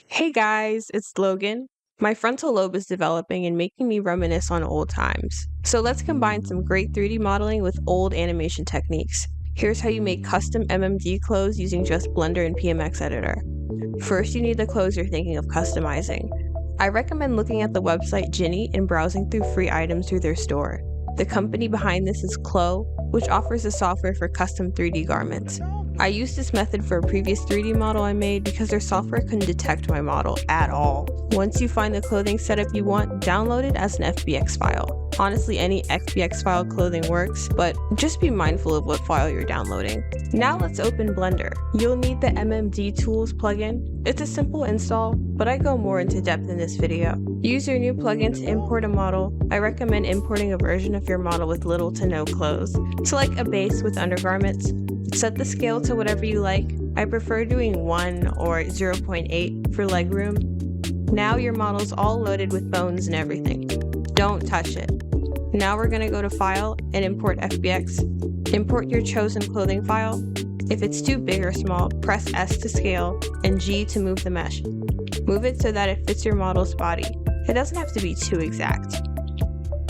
Hey guys, it's Logan. My frontal lobe is developing and making me reminisce on old times. So let's combine some great 3D modeling with old animation techniques. Here's how you make custom MMD clothes using just Blender and PMX Editor. First, you need the clothes you're thinking of customizing. I recommend looking at the website Ginny and browsing through free items through their store. The company behind this is Clo, which offers a software for custom 3D garments. I used this method for a previous 3D model I made because their software couldn't detect my model at all. Once you find the clothing setup you want, download it as an FBX file. Honestly, any FBX file clothing works, but just be mindful of what file you're downloading. Now let's open Blender. You'll need the MMD Tools plugin. It's a simple install, but I go more into depth in this video. Use your new plugin to import a model. I recommend importing a version of your model with little to no clothes. Select a base with undergarments. Set the scale to whatever you like. I prefer doing 1 or 0.8 for legroom. Now your model's all loaded with bones and everything. Don't touch it. Now we're gonna go to File and Import FBX. Import your chosen clothing file. If it's too big or small, press S to scale and G to move the mesh. Move it so that it fits your model's body. It doesn't have to be too exact.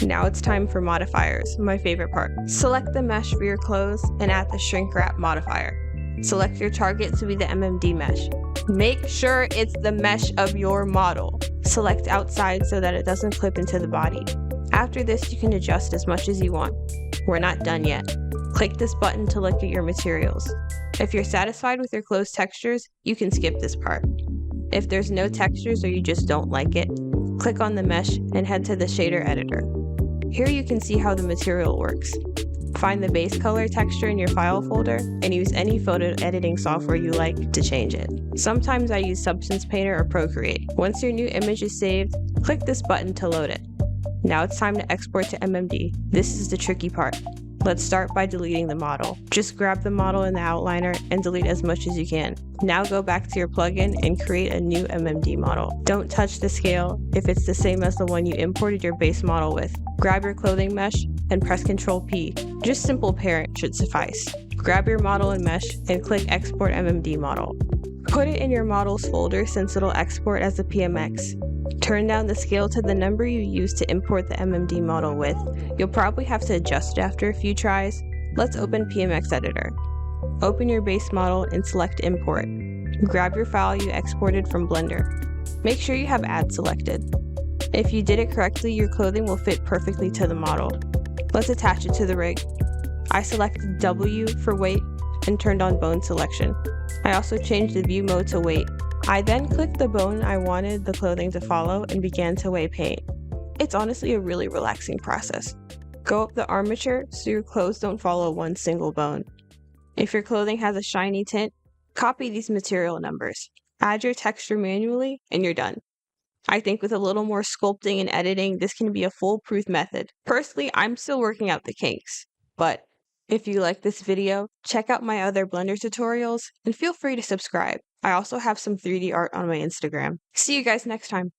Now it's time for modifiers, my favorite part. Select the mesh for your clothes and add the shrink wrap modifier. Select your target to be the MMD mesh. Make sure it's the mesh of your model. Select outside so that it doesn't clip into the body. After this, you can adjust as much as you want. We're not done yet. Click this button to look at your materials. If you're satisfied with your clothes textures, you can skip this part. If there's no textures or you just don't like it, click on the mesh and head to the shader editor. Here you can see how the material works. Find the base color texture in your file folder and use any photo editing software you like to change it. Sometimes I use Substance Painter or Procreate. Once your new image is saved, click this button to load it. Now it's time to export to MMD. This is the tricky part. Let's start by deleting the model. Just grab the model in the outliner and delete as much as you can. Now go back to your plugin and create a new MMD model. Don't touch the scale if it's the same as the one you imported your base model with. Grab your clothing mesh and press Ctrl P. Just simple parent should suffice. Grab your model and mesh and click Export MMD Model. Put it in your models folder since it'll export as a PMX. Turn down the scale to the number you used to import the MMD model with. You'll probably have to adjust it after a few tries. Let's open PMX Editor. Open your base model and select Import. Grab your file you exported from Blender. Make sure you have Add selected. If you did it correctly, your clothing will fit perfectly to the model. Let's attach it to the rig. I selected W for weight and turned on bone selection. I also changed the view mode to weight. I then clicked the bone I wanted the clothing to follow and began to weigh paint. It's honestly a really relaxing process. Go up the armature so your clothes don't follow one single bone. If your clothing has a shiny tint, copy these material numbers. Add your texture manually and you're done. I think with a little more sculpting and editing, this can be a foolproof method. Personally, I'm still working out the kinks, but if you like this video, check out my other Blender tutorials and feel free to subscribe. I also have some 3D art on my Instagram. See you guys next time.